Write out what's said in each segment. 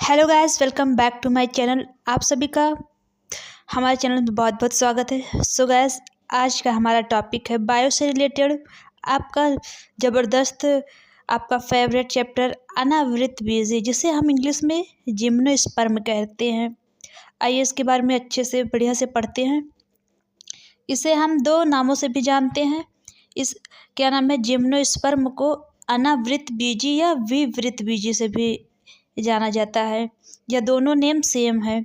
Hello guys, welcome back to my channel. आप सभी का हमारे चैनल में बहुत बहुत स्वागत है। सो गाइस, आज का हमारा टॉपिक है बायो से रिलेटेड आपका ज़बरदस्त आपका फेवरेट चैप्टर अनावृत बीज, जिसे हम इंग्लिश में जिम्नोस्पर्म कहते हैं। आइए इसके बारे में अच्छे से बढ़िया से पढ़ते हैं। इसे हम दो नामों से भी जानते हैं। इस क्या नाम है, जिम्नोस्पर्म को अनावृत बीजी या विवृत बीजी से भी जाना जाता है। यह दोनों नेम सेम है।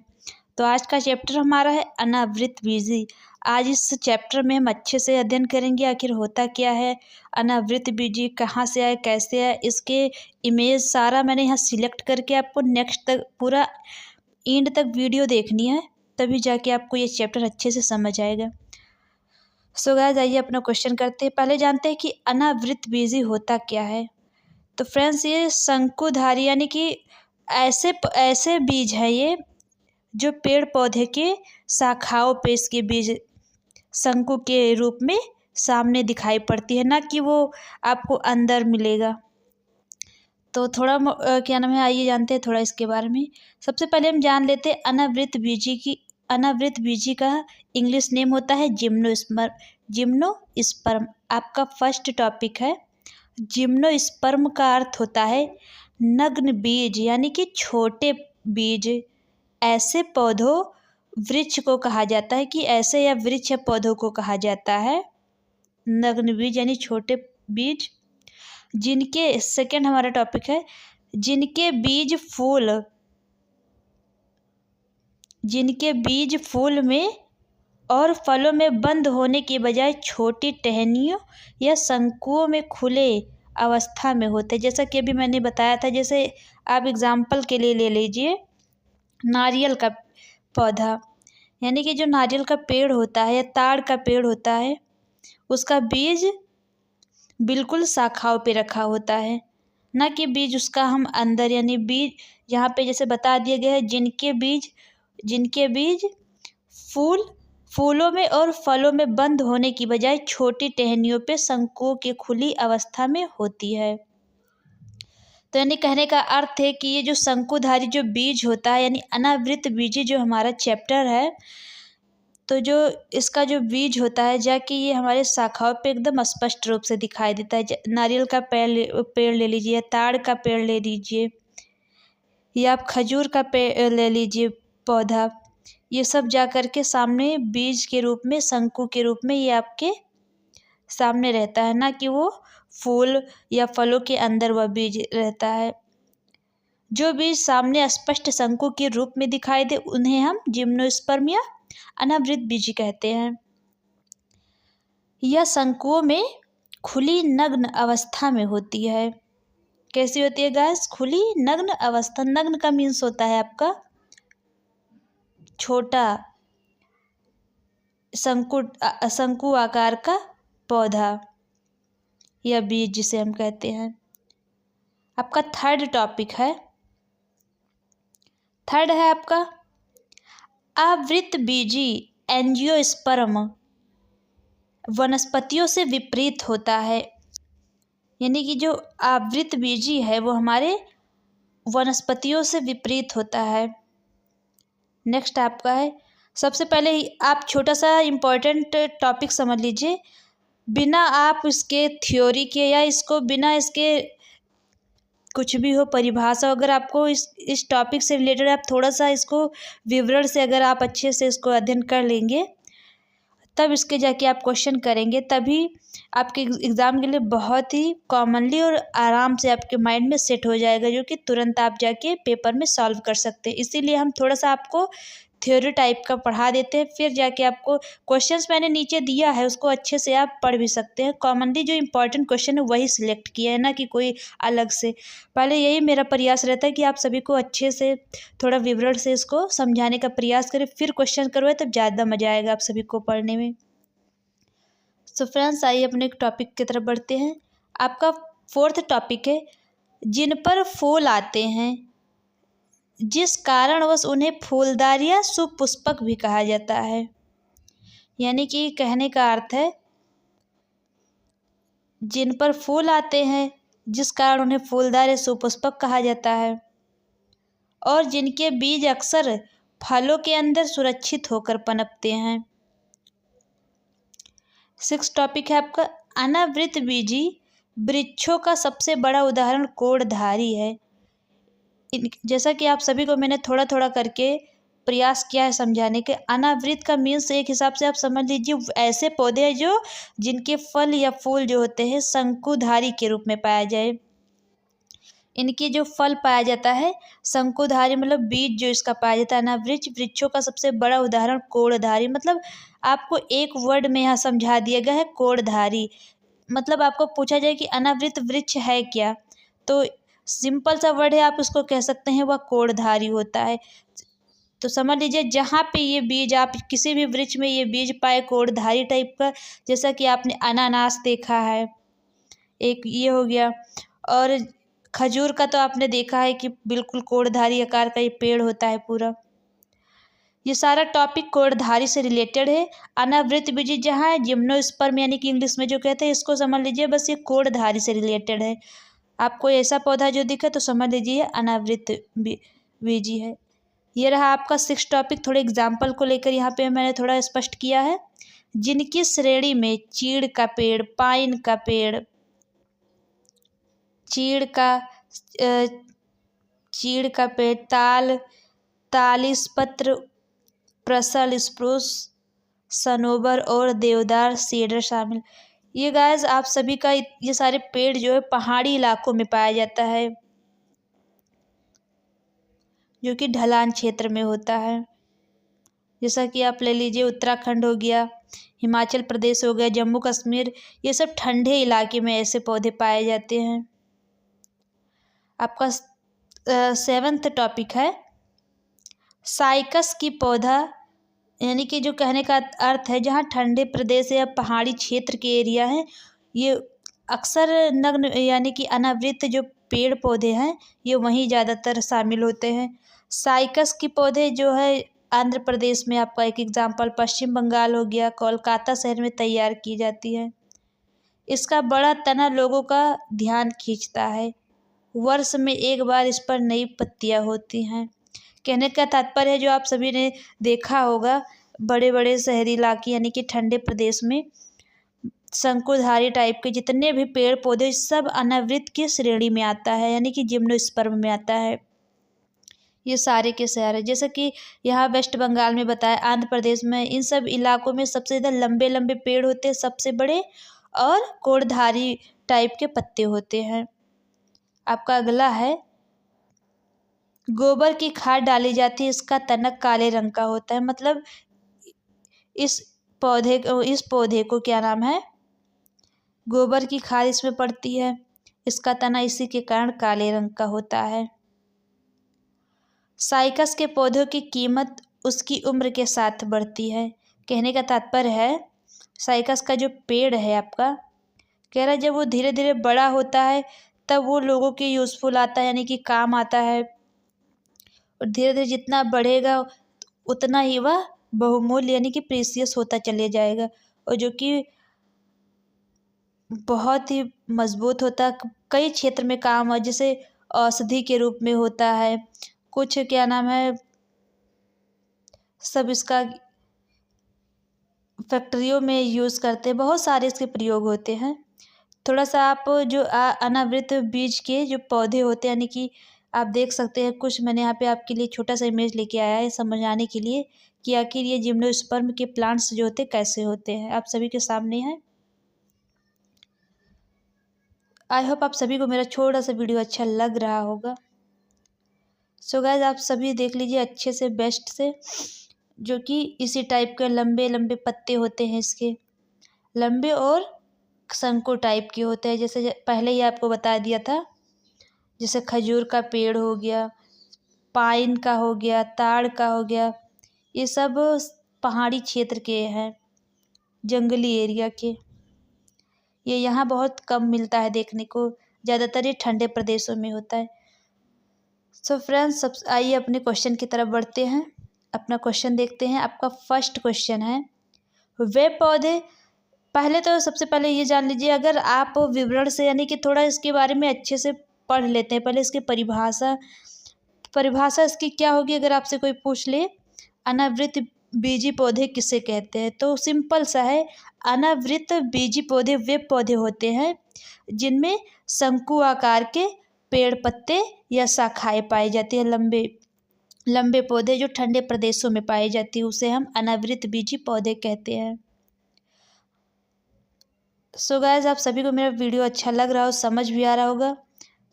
तो आज का चैप्टर हमारा है अनावृत बीजी। आज इस चैप्टर में हम अच्छे से अध्ययन करेंगे आखिर होता क्या है, अनावृत बीजी कहाँ से आए, कैसे आए, इसके इमेज सारा मैंने यहाँ सिलेक्ट करके आपको नेक्स्ट तक पूरा एंड तक वीडियो देखनी है, तभी जाके आपको ये चैप्टर अच्छे से समझ आएगा। सो गाइस, आइए अपना क्वेश्चन करते हैं। पहले जानते हैं कि अनावृत बीजी होता क्या है। तो फ्रेंड्स, ये शंकुधारी यानी कि ऐसे बीज है ये जो पेड़ पौधे के शाखाओं पे इसके बीज शंकु के रूप में सामने दिखाई पड़ती है, ना कि वो आपको अंदर मिलेगा। तो थोड़ा क्या नाम है, आइए जानते हैं थोड़ा इसके बारे में। सबसे पहले हम जान लेते हैं अनावृत बीजी की। अनावृत बीजी का इंग्लिश नेम होता है जिम्नोस्पर्म। आपका फर्स्ट टॉपिक है। जिम्नोस्पर्म का अर्थ होता है नग्न बीज यानी कि छोटे बीज। ऐसे पौधों वृक्ष को कहा जाता है कि ऐसे या वृक्ष या पौधों को कहा जाता है नग्न बीज यानी छोटे बीज, जिनके सेकंड हमारा टॉपिक है जिनके बीज फूल में और फलों में बंद होने की बजाय छोटी टहनियों या शंकुओं में खुले अवस्था में होते हैं। जैसा कि अभी मैंने बताया था, जैसे आप एग्जाम्पल के लिए ले लीजिए नारियल का पौधा, यानी कि जो नारियल का पेड़ होता है या ताड़ का पेड़ होता है, उसका बीज बिल्कुल शाखाओं पे रखा होता है, ना कि बीज उसका हम अंदर, यानी बीज यहाँ पे जैसे बता दिया गया है जिनके बीज फूलों में और फलों में बंद होने की बजाय छोटी टहनियों पे शंकुओं की खुली अवस्था में होती है। तो यानी कहने का अर्थ है कि ये जो शंकुधारी जो बीज होता है यानी अनावृत बीजी जो हमारा चैप्टर है, तो जो इसका जो बीज होता है जाके ये हमारे शाखाओं पे एकदम स्पष्ट रूप से दिखाई देता है। नारियल का पेड़ ले लीजिए, ताड़ का पेड़ ले लीजिए, या आप खजूर का पेड़ ले लीजिए पौधा, ये सब जा कर के सामने बीज के रूप में, शंकु के रूप में ये आपके सामने रहता है, ना कि वो फूल या फलों के अंदर वह बीज रहता है। जो बीज सामने स्पष्ट शंकु के रूप में दिखाई दे उन्हें हम जिम्नोस्पर्म या अनावृत बीज कहते हैं। यह शंकुओं में खुली नग्न अवस्था में होती है। कैसी होती है गाइस? खुली नग्न अवस्था। नग्न का मीन्स होता है आपका छोटा शंकु आकार का पौधा या बीज जिसे हम कहते हैं। आपका थर्ड टॉपिक है, थर्ड है आपका आवृत बीजी एंजियोस्पर्म वनस्पतियों से विपरीत होता है। यानी कि जो आवृत बीजी है वो हमारे वनस्पतियों से विपरीत होता है। नेक्स्ट आपका है, सबसे पहले आप छोटा सा इम्पोर्टेंट टॉपिक समझ लीजिए, बिना आप इसके थ्योरी के या इसको बिना इसके कुछ भी हो परिभाषा, अगर आपको इस टॉपिक से रिलेटेड आप थोड़ा सा इसको विवरण से अगर आप अच्छे से इसको अध्ययन कर लेंगे, तब इसके जाके आप क्वेश्चन करेंगे, तभी आपके एग्ज़ाम के लिए बहुत ही कॉमनली और आराम से आपके माइंड में सेट हो जाएगा, जो कि तुरंत आप जाके पेपर में सॉल्व कर सकते हैं। इसीलिए हम थोड़ा सा आपको थ्योरी टाइप का पढ़ा देते हैं, फिर जाके आपको क्वेश्चंस मैंने नीचे दिया है उसको अच्छे से आप पढ़ भी सकते हैं। कॉमनली जो इंपॉर्टेंट क्वेश्चन है वही सिलेक्ट किया है, ना कि कोई अलग से। पहले यही मेरा प्रयास रहता है कि आप सभी को अच्छे से थोड़ा विवरण से इसको समझाने का प्रयास करें, फिर क्वेश्चन करवाए, तब ज़्यादा मज़ा आएगा आप सभी को पढ़ने में। सो फ्रेंड्स, आइए अपने टॉपिक की तरफ बढ़ते हैं। आपका फोर्थ टॉपिक है जिन पर फूल आते हैं, जिस कारणवश उन्हें फूलदार या सुपुष्पक भी कहा जाता है। यानी कि कहने का अर्थ है जिन पर फूल आते हैं जिस कारण उन्हें फूलदार या सुपुष्पक कहा जाता है, और जिनके बीज अक्सर फलों के अंदर सुरक्षित होकर पनपते हैं। 6 टॉपिक है आपका अनावृतबीजी वृक्षों का सबसे बड़ा उदाहरण कोड़धारी है। जैसा कि आप सभी को मैंने थोड़ा थोड़ा करके प्रयास किया है समझाने के। अनावृत का मीन्स एक हिसाब से आप समझ लीजिए ऐसे पौधे हैं जो जिनके फल या फूल जो होते हैं शंकुधारी के रूप में पाया जाए। इनके जो फल पाया जाता है शंकुधारी मतलब बीज जो इसका पाया जाता है। अनावृत वृक्षों का सबसे बड़ा उदाहरण कोड़धारी मतलब आपको एक वर्ड में यहाँ समझा दिया गया है कोड़धारी। मतलब आपको पूछा जाए कि अनावृत वृक्ष है क्या, तो सिंपल सा वर्ड है, आप उसको कह सकते हैं वह कोड़धारी होता है। तो समझ लीजिए जहाँ पे ये बीज आप किसी भी वृक्ष में ये बीज पाए कोड़धारी टाइप का, जैसा कि आपने अनानास देखा है, एक ये हो गया। और खजूर का तो आपने देखा है कि बिल्कुल कोड़धारी आकार का ये पेड़ होता है पूरा। ये सारा टॉपिक कोड़धारी से रिलेटेड है। अनावृतबीजी जहाँ है जिम्नोस्पर्म यानी कि इंग्लिश में जो कहते हैं इसको समझ लीजिए बस ये कोड़धारी से रिलेटेड है। आपको ऐसा पौधा जो दिखे तो समझ लीजिए अनावृतबीजी है। ये रहा आपका 6 टॉपिक। थोड़े एग्जाम्पल को लेकर यहाँ पे मैंने थोड़ा स्पष्ट किया है। जिनकी श्रेणी में चीड़ का पेड़, पाइन का पेड़, चीड़ का पेड़, तालिसपत्र, प्रसल, स्प्रूस, सनोबर और देवदार सीडर शामिल। ये गाइस आप सभी का ये सारे पेड़ जो है पहाड़ी इलाकों में पाया जाता है, जो कि ढलान क्षेत्र में होता है। जैसा कि आप ले लीजिए उत्तराखंड हो गया, हिमाचल प्रदेश हो गया, जम्मू कश्मीर, ये सब ठंडे इलाके में ऐसे पौधे पाए जाते हैं। आपका 7th टॉपिक है साइकस की पौधा, यानी कि जो कहने का अर्थ है जहाँ ठंडे प्रदेश या पहाड़ी क्षेत्र के एरिया हैं ये अक्सर नग्न यानी कि अनावृत जो पेड़ पौधे हैं ये वहीं ज़्यादातर शामिल होते हैं। साइकस की पौधे जो है आंध्र प्रदेश में, आपका एक एग्जाम्पल पश्चिम बंगाल हो गया, कोलकाता शहर में तैयार की जाती है। इसका बड़ा तना लोगों का ध्यान खींचता है। वर्ष में एक बार इस पर नई पत्तियां होती हैं। कहने का तात्पर्य है जो आप सभी ने देखा होगा बड़े बड़े शहरी इलाके यानी कि ठंडे प्रदेश में शंकुधारी टाइप के जितने भी पेड़ पौधे सब अनावृत की श्रेणी में आता है, यानी कि जिम्नोस्पर्म में आता है। ये सारे के सारे जैसे कि यहाँ वेस्ट बंगाल में बताया, आंध्र प्रदेश में, इन सब इलाकों में सबसे ज़्यादा लंबे लंबे पेड़ होते हैं सबसे बड़े, और कोड़धारी टाइप के पत्ते होते हैं। आपका अगला है गोबर की खाद डाली जाती है, इसका तनक काले रंग का होता है। मतलब इस पौधे को क्या नाम है, गोबर की खाद इसमें पड़ती है, इसका तना इसी के कारण काले रंग का होता है। साइकस के पौधों की कीमत उसकी उम्र के साथ बढ़ती है। कहने का तात्पर्य है साइकस का जो पेड़ है आपका, कह रहा है जब वो धीरे धीरे बड़ा होता है तब वो लोगों के यूज़फुल आता है, यानी कि काम आता है, और धीरे धीरे जितना बढ़ेगा उतना ही वह बहुमूल्य यानी कि प्रीसियस होता चले जाएगा, और जो कि बहुत ही मजबूत होता है, कई क्षेत्र में काम है, जैसे औषधि के रूप में होता है, कुछ क्या नाम है सब इसका फैक्ट्रियों में यूज़ करते हैं, बहुत सारे इसके प्रयोग होते हैं। थोड़ा सा आप जो अनावृत बीज के जो पौधे होते हैं यानी कि आप देख सकते हैं, कुछ मैंने यहाँ पे आपके लिए छोटा सा इमेज लेके आया है समझाने के लिए कि आखिर ये जिम्नोस्पर्म के प्लांट्स जो होते हैं कैसे होते हैं, आप सभी के सामने है। आई होप आप सभी को मेरा छोटा सा वीडियो अच्छा लग रहा होगा। सो गाइस आप सभी देख लीजिए अच्छे से बेस्ट से, जो कि इसी टाइप के लंबे लंबे पत्ते होते हैं, इसके लंबे और शंकु टाइप के होते हैं। जैसे पहले ही आपको बता दिया था, जैसे खजूर का पेड़ हो गया, पाइन का हो गया, ताड़ का हो गया, ये सब पहाड़ी क्षेत्र के हैं, जंगली एरिया के। ये यहाँ बहुत कम मिलता है देखने को, ज़्यादातर ये ठंडे प्रदेशों में होता है। सो फ्रेंड्स सब आइए अपने क्वेश्चन की तरफ बढ़ते हैं। अपना क्वेश्चन देखते हैं। आपका फर्स्ट क्वेश्चन है वे पौधे, पहले तो सबसे पहले ये जान लीजिए, अगर आप विवरण से यानी कि थोड़ा इसके बारे में अच्छे से पढ़ लेते हैं, पहले इसकी परिभाषा इसकी क्या होगी अगर आपसे कोई पूछ ले, अनावृत बीजी पौधे किसे कहते हैं? तो सिंपल सा है, अनावृत बीजी पौधे वे पौधे होते हैं जिनमें शंकु आकार के पेड़, पत्ते या शाखाएं पाई जाती है। लंबे लंबे पौधे जो ठंडे प्रदेशों में पाई जाती है उसे हम अनावृत बीजी पौधे कहते हैं। सो गाइस, आप सभी को मेरा वीडियो अच्छा लग रहा हो, समझ भी आ रहा होगा।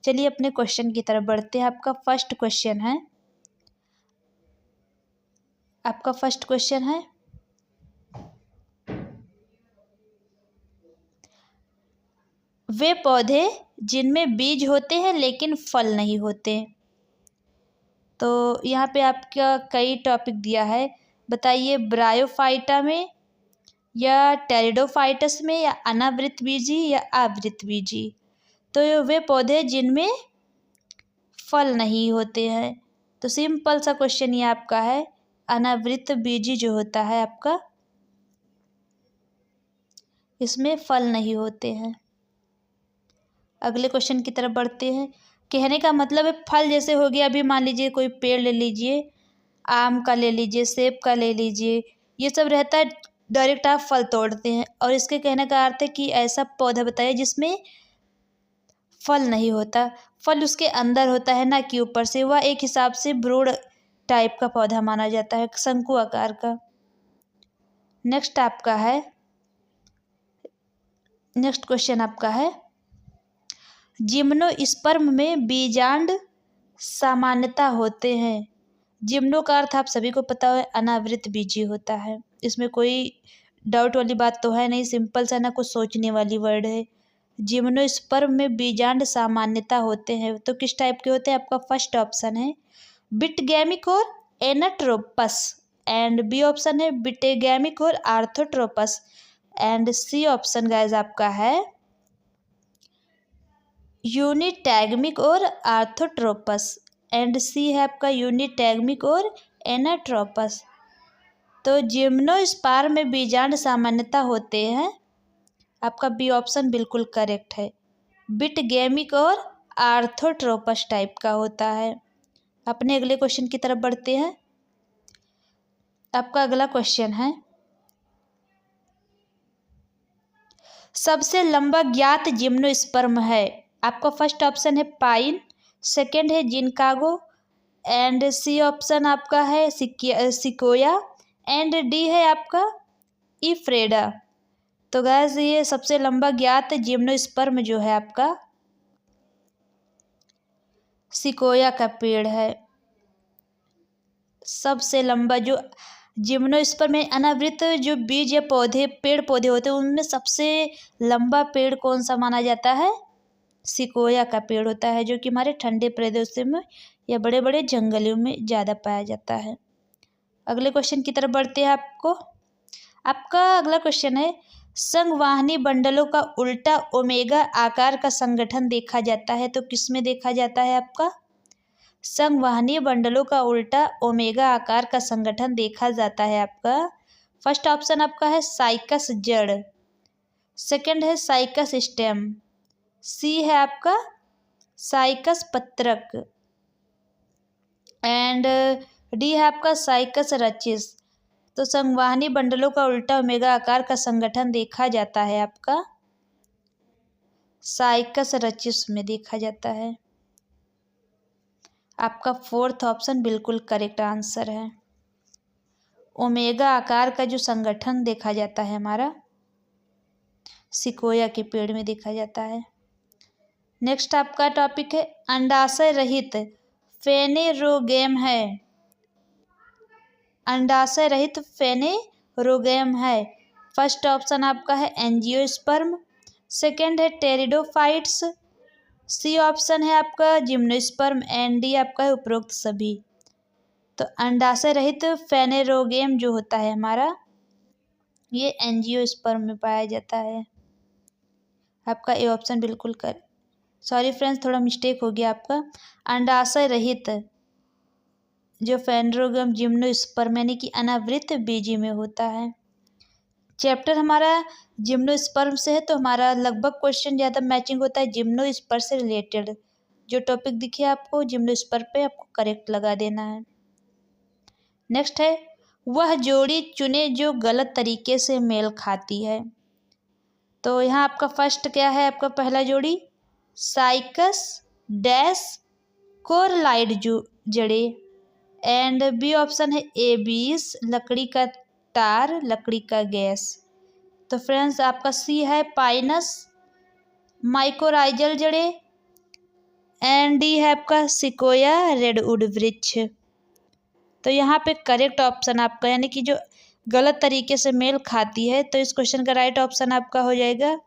चलिए अपने क्वेश्चन की तरफ बढ़ते हैं। आपका फर्स्ट क्वेश्चन है वे पौधे जिनमें बीज होते हैं लेकिन फल नहीं होते। तो यहाँ पे आपका कई टॉपिक दिया है, बताइए ब्रायोफाइटा में या टेरिडोफाइटस में या अनावृत बीजी या आवृत बीजी। तो वे पौधे जिनमें फल नहीं होते हैं। तो सिंपल सा क्वेश्चन ये आपका है, अनावृत बीजी जो होता है आपका, इसमें फल नहीं होते हैं। अगले क्वेश्चन की तरफ बढ़ते हैं। कहने का मतलब है फल जैसे हो गया, अभी मान लीजिए कोई पेड़ ले लीजिए, आम का ले लीजिए, सेब का ले लीजिए, ये सब रहता है डायरेक्ट आप फल तोड़ते हैं। और इसके कहने का अर्थ है कि ऐसा पौधा बताइए जिसमें फल नहीं होता, फल उसके अंदर होता है ना कि ऊपर से। वह एक हिसाब से ब्रोड टाइप का पौधा माना जाता है, शंकु आकार का। नेक्स्ट क्वेश्चन आपका है, जिम्नोस्पर्म में बीजांड सामान्यता होते हैं। जिम्नो का अर्थ आप सभी को पता है, अनावृत बीजी होता है। इसमें कोई डाउट वाली बात तो है नहीं, सिंपल सा, ना कुछ सोचने वाली वर्ड है। जिम्नोस्पर्म में बीजांड सामान्यता होते हैं, तो किस टाइप के होते हैं? आपका फर्स्ट ऑप्शन है बिटगैमिक और एनाट्रोपस, एंड बी ऑप्शन है बिटेगैमिक और आर्थोट्रोपस, एंड सी ऑप्शन गाइस आपका है यूनिटैगमिक और आर्थोट्रोपस, एंड सी है आपका यूनिटैगमिक और एनाट्रोपस। तो जिम्नोस्पर्म में बीजांड सामान्यता होते हैं, आपका बी ऑप्शन बिल्कुल करेक्ट है। बिटगैमिक और आर्थोट्रोपस टाइप का होता है। अपने अगले क्वेश्चन की तरफ बढ़ते हैं। आपका अगला क्वेश्चन है, सबसे लंबा ज्ञात जिम्नोस्पर्म है। आपका फर्स्ट ऑप्शन है पाइन, सेकंड है जिनकागो, एंड सी ऑप्शन आपका है सिकोया, एंड डी है आपका इफ्रेडा। तो गाइस, ये सबसे लंबा ज्ञात जिम्नोस्पर्म जो है आपका सिकोया का पेड़ है। सबसे लंबा जो जिम्नोस्पर्म में अनावृत जो बीज या पेड़ पौधे होते हैं उनमें सबसे लंबा पेड़ कौन सा माना जाता है? सिकोया का पेड़ होता है, जो कि हमारे ठंडे प्रदेशों में या बड़े बड़े जंगलों में ज़्यादा पाया जाता है। अगले क्वेश्चन की तरफ बढ़ते हैं। आपका अगला क्वेश्चन है, संघवाहिनी बंडलों का उल्टा ओमेगा आकार का संगठन देखा जाता है, तो किस में देखा जाता है? आपका संघवाहिनी बंडलों का उल्टा ओमेगा आकार का संगठन देखा जाता है। आपका फर्स्ट ऑप्शन आपका है साइकस जड़, सेकंड है साइकस स्टेम, सी है आपका साइकस पत्रक, एंड डी है आपका साइकस रचिस। तो संघवाहिनी बंडलों का उल्टा ओमेगा आकार का संगठन देखा जाता है आपका साइकस रचिस में देखा जाता है। आपका फोर्थ ऑप्शन बिल्कुल करेक्ट आंसर है। ओमेगा आकार का जो संगठन देखा जाता है हमारा सिकोया के पेड़ में देखा जाता है। नेक्स्ट आपका टॉपिक है, अंडाशय रहित फेनेरोगेम है। अंडाशय रहित फेनेरोगेम है। फर्स्ट ऑप्शन आपका है एंजियोस्पर्म, सेकंड है टेरिडोफाइट्स, सी ऑप्शन है आपका जिम्नोस्पर्म, एंड डी आपका है उपरोक्त सभी। तो अंडाशय रहित फेनेरोगेम जो होता है हमारा, ये एंजियोस्पर्म में पाया जाता है। आपका ए ऑप्शन बिल्कुल सॉरी फ्रेंड्स, थोड़ा मिस्टेक हो गया आपका। अंडाशय रहित जो फेनेरोगेम जिम्नोस्पर्म यानी कि अनावृत बीजी में होता है। चैप्टर हमारा जिम्नोस्पर्म से है, तो हमारा लगभग क्वेश्चन ज़्यादा मैचिंग होता है जिम्नोस्पर्म से रिलेटेड। जो टॉपिक दिखे आपको जिम्नोस्पर्म पे आपको करेक्ट लगा देना है। नेक्स्ट है, वह जोड़ी चुने जो गलत तरीके से मेल खाती है। तो यहाँ आपका फर्स्ट क्या है, आपका पहला जोड़ी साइकस डैश कोरलाइड जड़े, एंड बी ऑप्शन है एबीस लकड़ी का तार लकड़ी का गैस। तो फ्रेंड्स आपका सी है पाइनस माइकोराइजल जड़े, एंड डी है आपका सिकोया रेडवुड वृक्ष। तो यहाँ पे करेक्ट ऑप्शन आपका यानी कि जो गलत तरीके से मेल खाती है, तो इस क्वेश्चन का राइट ऑप्शन आपका हो जाएगा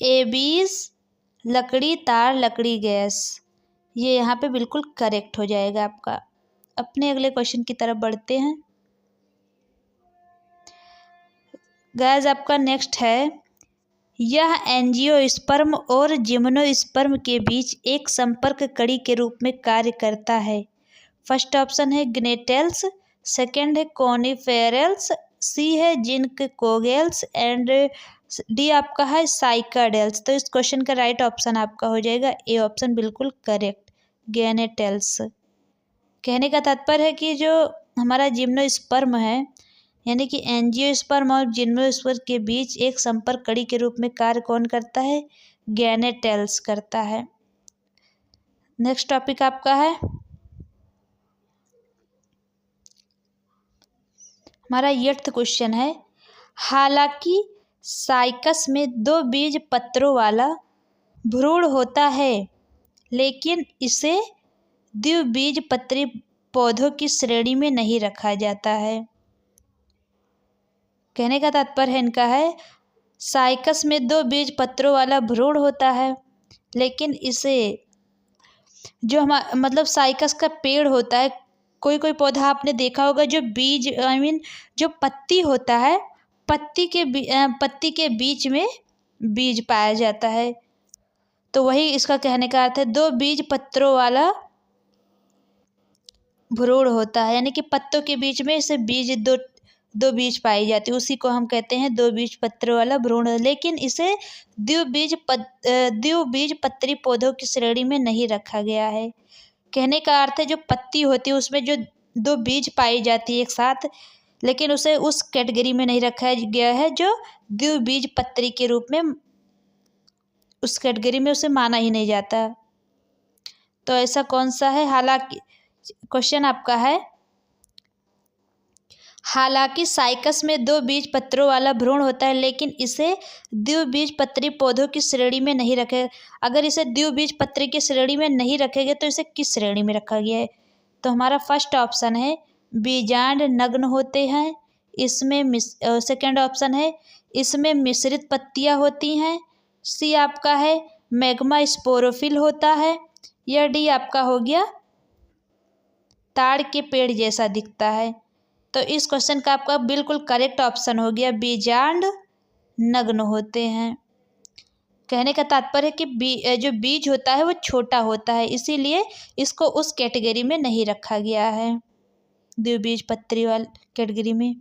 एबीस लकड़ी तार लकड़ी गैस। ये यहाँ पे बिल्कुल करेक्ट हो जाएगा आपका। अपने अगले क्वेश्चन की तरफ बढ़ते हैं। गाइस आपका नेक्स्ट है, यह एंजियोस्पर्म और जिम्नोस्पर्म के बीच एक संपर्क कड़ी के रूप में कार्य करता है। फर्स्ट ऑप्शन है ग्नेटेल्स, सेकंड है कॉनिफेरल्स, सी है जिंक कोगेल्स, एंड डी आपका है साइकाडेल्स। तो इस क्वेश्चन का राइट ऑप्शन आपका हो जाएगा ए ऑप्शन बिल्कुल करेक्ट ग्नेटेल्स। कहने का तात्पर्य है कि जो हमारा जिम्नोस्पर्म है यानी कि एंजियोस्पर्म और जिम्नोस्पर्म के बीच एक संपर्क कड़ी के रूप में कार्य कौन करता है, ग्नेटेल्स करता है। नेक्स्ट टॉपिक आपका है हमारा 8th क्वेश्चन है, हालांकि साइकस में 2 बीज पत्रों वाला भ्रूण होता है लेकिन इसे द्विबीजपत्री पौधों की श्रेणी में नहीं रखा जाता है। कहने का तात्पर्य है इनका है, साइकस में 2 बीज पत्रों वाला भ्रूण होता है लेकिन इसे जो मतलब साइकस का पेड़ होता है, कोई कोई पौधा आपने देखा होगा जो बीज जो पत्ती होता है, पत्ती के बीच में बीज पाया जाता है। तो वही इसका कहने का अर्थ है 2 बीज पत्रों वाला भ्रूण होता है यानी कि पत्तों के बीच में इसे बीज दो बीज पाई जाती है, उसी को हम कहते हैं 2 बीज पत्रों वाला भ्रूण। लेकिन इसे द्विबीजपत्री पौधों की श्रेणी में नहीं रखा गया है। कहने का अर्थ है जो पत्ती होती है उसमें जो 2 बीज पाई जाती है एक साथ, लेकिन उसे उस कैटेगरी में नहीं रखा गया है जो द्विबीजपत्री के रूप में, उस कैटेगरी में उसे माना ही नहीं जाता। तो ऐसा कौन सा है, हालांकि क्वेश्चन आपका है, हालांकि साइकस में 2 बीज पत्रों वाला भ्रूण होता है लेकिन इसे द्विबीजपत्री पौधों की श्रेणी में नहीं रखे। अगर इसे द्विबीजपत्री की श्रेणी में नहीं रखेंगे तो इसे किस श्रेणी में रखा गया है? तो हमारा फर्स्ट ऑप्शन है बीजांड नग्न होते हैं, इसमें सेकंड ऑप्शन है इसमें मिश्रित पत्तियां होती हैं, सी आपका है मैग्मा स्पोरोफिल होता है, या डी आपका हो गया ताड़ के पेड़ जैसा दिखता है। तो इस क्वेश्चन का आपका बिल्कुल करेक्ट ऑप्शन हो गया बीजांड नग्न होते हैं। कहने का तात्पर्य है कि जो बीज होता है वो छोटा होता है, इसीलिए इसको उस कैटेगरी में नहीं रखा गया है, द्विबीजपत्री वाली कैटेगरी में।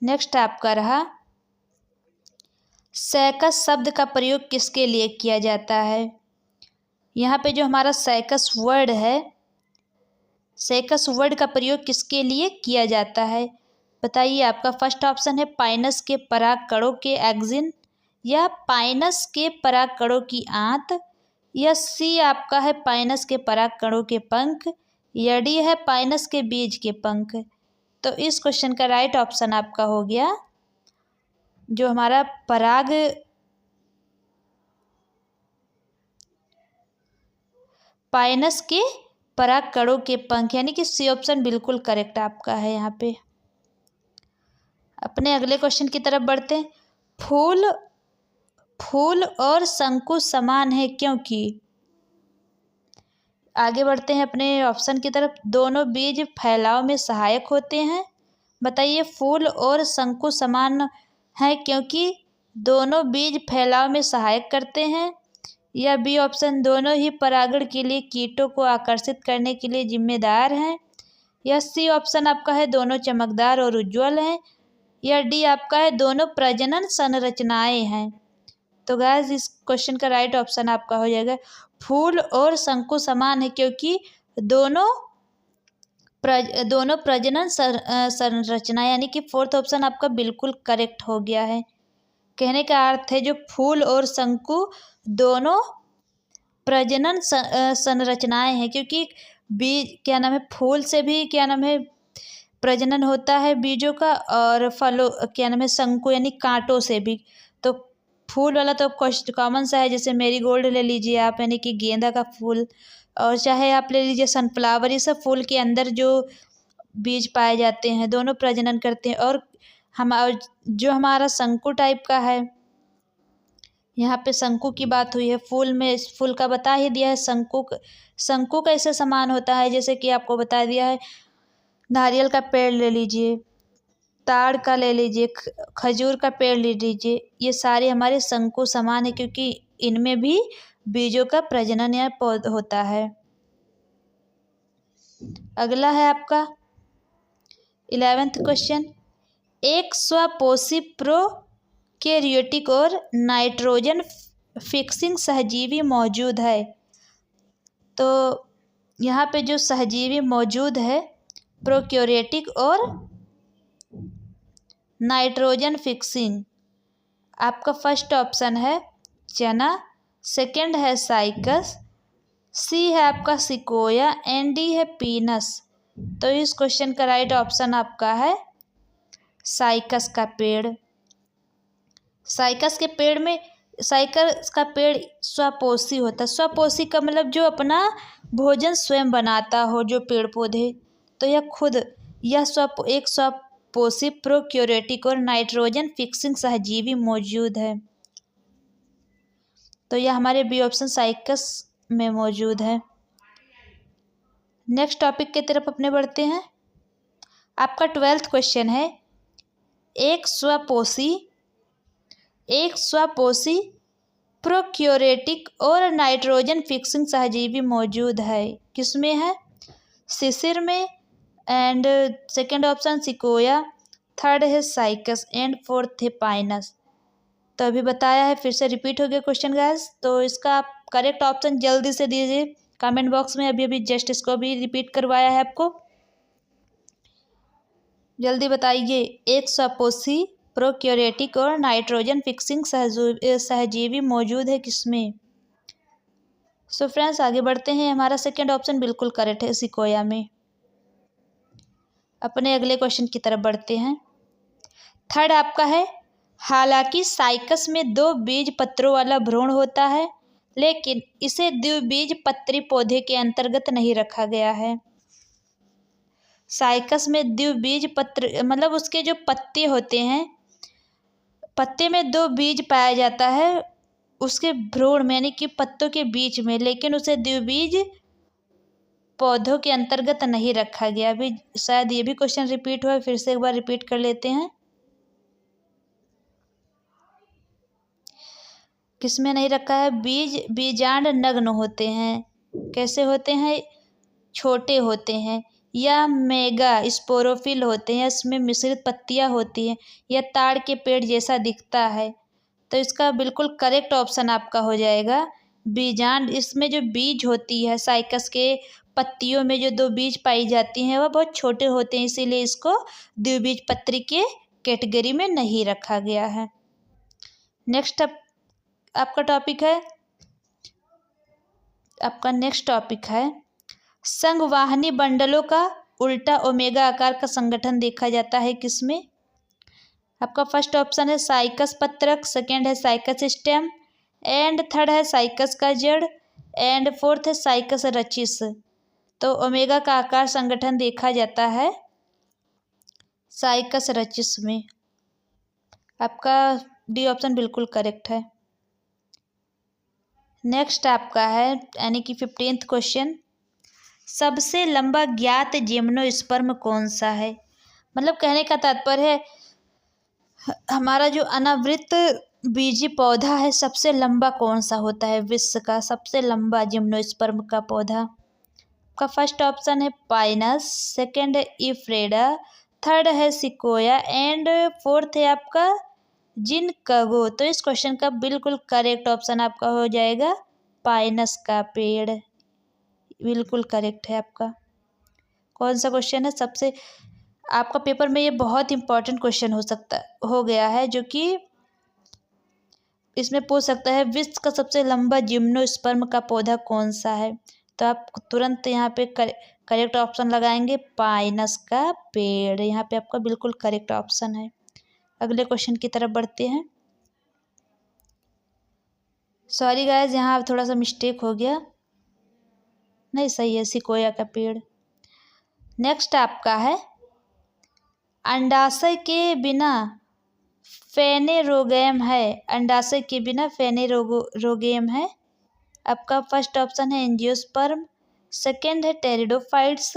नेक्स्ट आपका रहा, सैकस शब्द का प्रयोग किसके लिए किया जाता है? यहाँ पे जो हमारा सैकस वर्ड है, सैकस वर्ड का प्रयोग किसके लिए किया जाता है? बताइए। आपका फर्स्ट ऑप्शन है पाइनस के पराग कणों के एक्जिन, या पाइनस के पराग कणों की आंत, या सी आपका है पाइनस के पराग कणों के पंख, या डी है पाइनस के बीज के पंख। तो इस क्वेश्चन का राइट ऑप्शन आपका हो गया जो हमारा पाइनस के पराग कणों के पंख, यानी कि सी ऑप्शन बिल्कुल करेक्ट आपका है यहाँ पे। अपने अगले क्वेश्चन की तरफ बढ़ते हैं। फूल और शंकु समान है क्योंकि, आगे बढ़ते हैं अपने ऑप्शन की तरफ, दोनों बीज फैलाव में सहायक होते हैं। बताइए फूल और शंकु समान है क्योंकि दोनों बीज फैलाव में सहायक करते हैं, या बी ऑप्शन दोनों ही परागण के लिए कीटों को आकर्षित करने के लिए जिम्मेदार हैं, या सी ऑप्शन आपका है दोनों चमकदार और उज्ज्वल हैं, या डी आपका है दोनों प्रजनन संरचनाएं हैं। तो गाइस इस क्वेश्चन का राइट ऑप्शन आपका हो जाएगा फूल और शंकु समान है, क्योंकि दोनों प्रजनन संरचना, यानी कि फोर्थ ऑप्शन आपका बिल्कुल करेक्ट हो गया है। कहने का अर्थ है जो फूल और शंकु दोनों प्रजनन संरचनाएं हैं, क्योंकि बीज क्या नाम है, फूल से भी क्या नाम है प्रजनन होता है बीजों का, और फलों क्या नाम है शंकु यानी कांटों से भी। तो फूल वाला तो कॉमन सा है, जैसे मेरीगोल्ड ले लीजिए आप, यानी कि गेंदा का फूल, और चाहे आप ले लीजिए सनफ्लावर, ये सब फूल के अंदर जो बीज पाए जाते हैं दोनों प्रजनन करते हैं। और जो हमारा शंकु टाइप का है, यहाँ पे शंकु की बात हुई है, फूल में फूल का बता ही दिया है। शंकु कैसे समान होता है, जैसे कि आपको बता दिया है, नारियल का पेड़ ले लीजिए, ताड़ का ले लीजिए, खजूर का पेड़ ले लीजिए, ये सारे हमारे शंकु समान है, क्योंकि इनमें भी बीजों का प्रजनन या पौध होता है। अगला है आपका 11th क्वेश्चन, एक स्वपोषी प्रोकैरियोटिक और नाइट्रोजन फिक्सिंग सहजीवी मौजूद है। तो यहाँ पे जो सहजीवी मौजूद है प्रोकैरियोटिक और नाइट्रोजन फिक्सिंग, आपका फर्स्ट ऑप्शन है चना, सेकंड है साइकस, सी है आपका सिकोया एंड डी है पीनस। तो इस क्वेश्चन का राइट ऑप्शन आपका है साइकस का पेड़। साइकस का पेड़ स्वपोषी होता है। स्वपोषी का मतलब जो अपना भोजन स्वयं बनाता हो, जो पेड़ पौधे, तो यह एक स्वपोषी प्रोकैरियोटिक और नाइट्रोजन फिक्सिंग सहजीवी मौजूद है। तो यह हमारे बी ऑप्शन साइकस में मौजूद है। नेक्स्ट टॉपिक की तरफ अपने बढ़ते हैं। आपका 12th क्वेश्चन है, एक स्वपोषी प्रोकैरियोटिक और नाइट्रोजन फिक्सिंग सहजीवी मौजूद है, किसमें है, शिशिर में, and second option sequoia, third है साइकस एंड फोर्थ है पाइनस। तो अभी बताया है, फिर से रिपीट हो गया क्वेश्चन गाइस। तो इसका आप करेक्ट ऑप्शन जल्दी से दीजिए कमेंट बॉक्स में, अभी जस्ट इसको भी रिपीट करवाया है आपको, जल्दी बताइए। एक स्वपोषी प्रोकैरियोटिक और नाइट्रोजन फिक्सिंग सहजीवी मौजूद है किसमें। सो फ्रेंड्स आगे बढ़ते हैं, हमारा सेकंड ऑप्शन बिल्कुल करेक्ट है, सिकोया में। अपने अगले क्वेश्चन की तरफ बढ़ते हैं। थर्ड आपका है, हालांकि साइकस में 2 बीज पत्रों वाला भ्रूण होता है, लेकिन इसे द्विबीजपत्री पौधे के अंतर्गत नहीं रखा गया है। साइकस में द्विबीजपत्र मतलब उसके जो पत्ते होते हैं, पत्ते में 2 बीज पाया जाता है उसके भ्रूण में, यानी कि पत्तों के बीच में, लेकिन उसे द्विबीज पौधों के अंतर्गत नहीं रखा गया। अभी शायद ये भी क्वेश्चन रिपीट हुआ है, फिर से एक बार रिपीट कर लेते हैं। किसमें नहीं रखा है, बीजांड नग्न होते हैं। कैसे होते हैं, छोटे होते हैं, या मेगा स्पोरोफिल होते हैं, इसमें मिश्रित पत्तियां होती हैं, या ताड़ के पेड़ जैसा दिखता है। तो इसका बिल्कुल करेक्ट ऑप्शन आपका हो जाएगा बीजांड। इसमें जो बीज होती है, साइकस के पत्तियों में जो 2 बीज पाई जाती हैं वह बहुत छोटे होते हैं, इसीलिए इसको द्विबीजपत्री के कैटेगरी में नहीं रखा गया है। नेक्स्ट आपका टॉपिक है, आपका नेक्स्ट टॉपिक है, संघवाहिनी बंडलों का उल्टा ओमेगा आकार का संगठन देखा जाता है किसमें। आपका फर्स्ट ऑप्शन है साइकस पत्रक, सेकंड है साइकस स्टेम, एंड थर्ड है साइकस का जड़, एंड फोर्थ है साइकस रचिस। तो ओमेगा का आकार संगठन देखा जाता है साइकस रचिस में। आपका डी ऑप्शन बिल्कुल करेक्ट है। नेक्स्ट आपका है यानी कि 15th क्वेश्चन, सबसे लंबा ज्ञात जिम्नोस्पर्म कौन सा है। मतलब कहने का तात्पर्य है हमारा जो अनावृत बीजी पौधा है सबसे लंबा कौन सा होता है, विश्व का सबसे लंबा जिम्नोस्पर्म का पौधा। का फर्स्ट ऑप्शन है पाइनस, सेकंड है इफ्रेडा, थर्ड है सिकोया, एंड फोर्थ है आपका जिनकगो। तो इस क्वेश्चन का बिल्कुल करेक्ट ऑप्शन आपका हो जाएगा पाइनस का पेड़। बिल्कुल करेक्ट है आपका। कौन सा क्वेश्चन है सबसे आपका पेपर में ये बहुत इंपॉर्टेंट क्वेश्चन हो गया है, जो कि इसमें पूछ सकता है विश्व का सबसे लंबा जिम्नोस्पर्म का पौधा कौन सा है। तो आप तुरंत यहाँ पे करेक्ट ऑप्शन लगाएंगे पाइनस का पेड़। यहाँ पे आपका बिल्कुल करेक्ट ऑप्शन है। अगले क्वेश्चन की तरफ बढ़ते हैं। सॉरी गाइस, यहाँ थोड़ा सा मिस्टेक हो गया, नहीं सही है, सिकोया का पेड़। नेक्स्ट आपका है अंडाशय के बिना फेनेरोगैम है। अंडाशय के बिना फेनेरोगैम है। आपका फर्स्ट ऑप्शन है एंजियोस्पर्म, सेकंड है टेरिडोफाइट्स,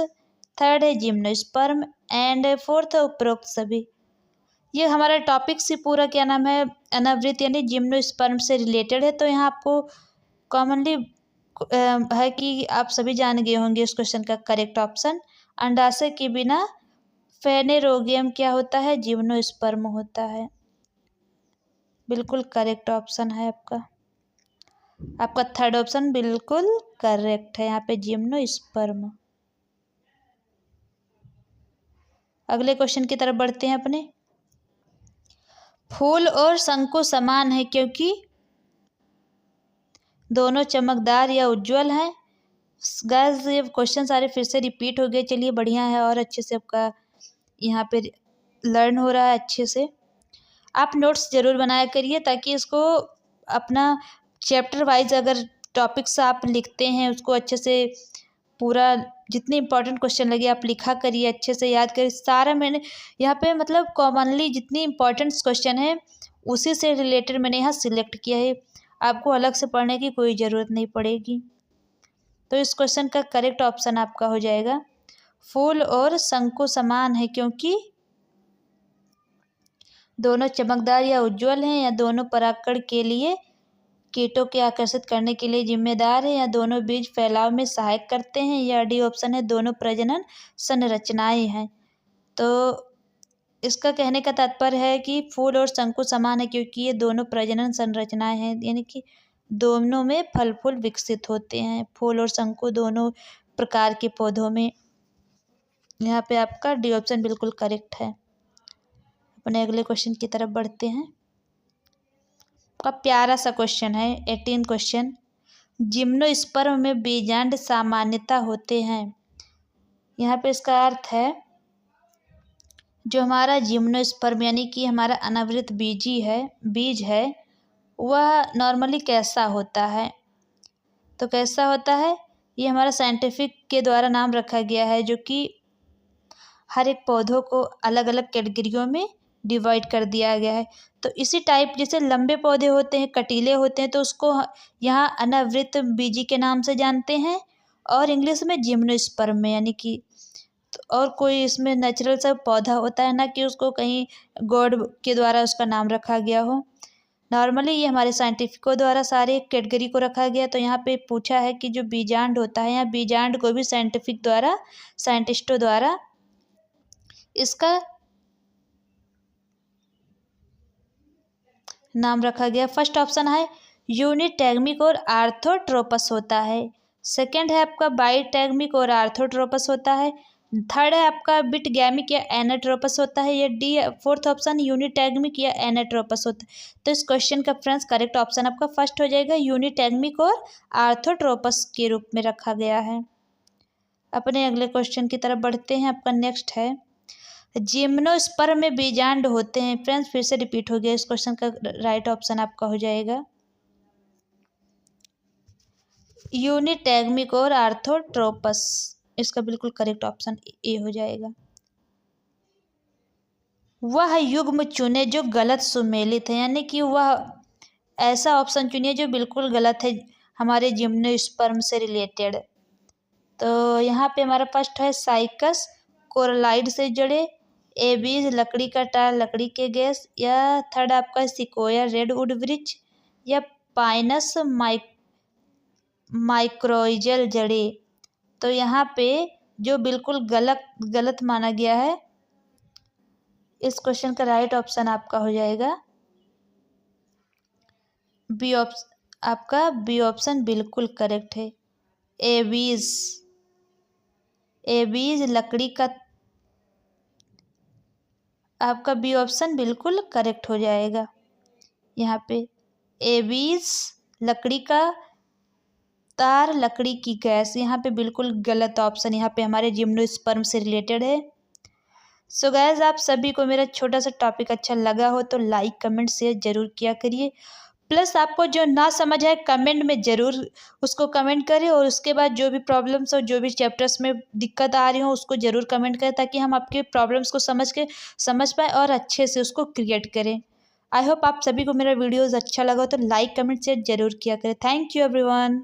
थर्ड है जिम्नोस्पर्म एंड फोर्थ है उपरोक्त सभी। ये हमारा टॉपिक से पूरा क्या नाम है अनावृत यानी जिम्नोस्पर्म से रिलेटेड है। तो यहाँ आपको कॉमनली है कि आप सभी जान गए होंगे इस क्वेश्चन का करेक्ट ऑप्शन। अंडाशय के बिना फेनेरोगैम क्या होता है, जिम्नोस्पर्म होता है। बिल्कुल करेक्ट ऑप्शन है आपका। आपका थर्ड ऑप्शन बिल्कुल करेक्ट है, यहाँ पे जिम्नोस्पर्म। अगले क्वेश्चन की तरफ बढ़ते हैं अपने। फूल और शंकु समान है क्योंकि दोनों चमकदार या उज्जवल हैं। गाइस ये क्वेश्चन सारे फिर से रिपीट हो गए, चलिए बढ़िया है और अच्छे से आपका यहाँ पे लर्न हो रहा है अच्छे से। आप नोट्स ज़रूर बनाया करिए ताकि इसको अपना चैप्टर वाइज अगर टॉपिक्स आप लिखते हैं उसको अच्छे से पूरा जितने इंपॉर्टेंट क्वेश्चन लगे आप लिखा करिए, अच्छे से याद करिए। सारा मैंने यहाँ पे मतलब कॉमनली जितनी इंपॉर्टेंट क्वेश्चन है उसी से रिलेटेड मैंने यहाँ सिलेक्ट किया है, आपको अलग से पढ़ने की कोई ज़रूरत नहीं पड़ेगी। तो इस क्वेश्चन का करेक्ट ऑप्शन आपका हो जाएगा फूल और शंकु समान है क्योंकि दोनों चमकदार या उज्जवल हैं, या दोनों परागकण के लिए कीटों के आकर्षित करने के लिए जिम्मेदार है, या दोनों बीज फैलाव में सहायक करते हैं, या डी ऑप्शन है दोनों प्रजनन संरचनाएं हैं। तो इसका कहने का तात्पर्य है कि फूल और शंकु समान है क्योंकि ये दोनों प्रजनन संरचनाएं हैं, यानी कि दोनों में फल फूल विकसित होते हैं, फूल और शंकु दोनों प्रकार के पौधों में। यहाँ पे आपका डी ऑप्शन बिल्कुल करेक्ट है। अपने अगले क्वेश्चन की तरफ बढ़ते हैं। का प्यारा सा क्वेश्चन है 18 क्वेश्चन। जिम्नोस्पर्म में बीजांड सामान्यता होते हैं। यहाँ पे इसका अर्थ है जो हमारा जिम्नोस्पर्म यानी कि हमारा अनावृत बीज है वह नॉर्मली कैसा होता है। तो कैसा होता है ये हमारा साइंटिफिक के द्वारा नाम रखा गया है, जो कि हर एक पौधों को अलग अलग कैटेगरियों में डिवाइड कर दिया गया है। तो इसी टाइप जैसे लंबे पौधे होते हैं, कटीले होते हैं, तो उसको यहाँ अनावृत बीजी के नाम से जानते हैं, और इंग्लिश में जिम्नोस्पर्म में, यानी कि और कोई इसमें नेचुरल सा पौधा होता है ना कि उसको कहीं गॉड के द्वारा उसका नाम रखा गया हो। नॉर्मली ये हमारे साइंटिफिकों द्वारा सारे कैटेगरी को रखा गया। तो यहाँ पे पूछा है कि जो बीजांड होता है, यहाँ बीजांड को भी साइंटिस्टों द्वारा इसका नाम रखा गया। फर्स्ट ऑप्शन है यूनिटैगमिक और आर्थोट्रोपस होता है। सेकंड है आपका बाइटैगमिक और आर्थोट्रोपस होता है। थर्ड है आपका बिटगैमिक या एनाट्रोपस होता है। या डी फोर्थ ऑप्शन यूनिटैगमिक या एनाट्रोपस होता है। तो इस क्वेश्चन का फ्रेंड्स करेक्ट ऑप्शन आपका फर्स्ट हो जाएगा, यूनिटैगमिक और आर्थोट्रोपस के रूप में रखा गया है। अपने अगले क्वेश्चन की तरफ बढ़ते हैं। आपका नेक्स्ट है जिम्नोस्पर्म में बीजांड होते हैं। फ्रेंड्स फिर से रिपीट हो गया, इस क्वेश्चन का राइट ऑप्शन आपका हो जाएगा यूनिटैगमिक और आर्थोट्रोपस। इसका बिल्कुल करेक्ट ऑप्शन ए हो जाएगा। वह युग्म चुने जो गलत सुमेलित है, यानी कि वह ऐसा ऑप्शन चुनिए जो बिल्कुल गलत है हमारे जिम्नोस्पर्म से रिलेटेड। तो यहाँ पे हमारा फर्स्ट है साइकस कोरलाइड से जुड़े, ए बीज लकड़ी का टार लकड़ी के गैस, या थर्ड आपका सिकोया रेडवुड वृक्ष, या पाइनस माइक्रोइजल जड़े। तो यहाँ पे जो बिल्कुल गलत माना गया है, इस क्वेश्चन का राइट ऑप्शन आपका हो जाएगा बी ऑप्शन, आपका बी ऑप्शन बिल्कुल करेक्ट है। एबीज, एबीज लकड़ी का, आपका बी ऑप्शन बिल्कुल करेक्ट हो जाएगा। यहाँ पे एबीज लकड़ी का तार, लकड़ी की गैस, यहाँ पे बिल्कुल गलत ऑप्शन, यहाँ पे हमारे जिम्नोस्पर्म से रिलेटेड है। सो गाइस, आप सभी को मेरा छोटा सा टॉपिक अच्छा लगा हो तो लाइक कमेंट शेयर जरूर किया करिए। प्लस आपको जो ना समझ आए कमेंट में ज़रूर उसको कमेंट करें, और उसके बाद जो भी प्रॉब्लम्स हो, जो भी चैप्टर्स में दिक्कत आ रही हो उसको ज़रूर कमेंट करें, ताकि हम आपके प्रॉब्लम्स को समझ पाए और अच्छे से उसको क्रिएट करें। आई होप आप सभी को मेरा वीडियोज़ अच्छा लगा हो तो लाइक कमेंट शेयर जरूर किया करें। Thank you everyone.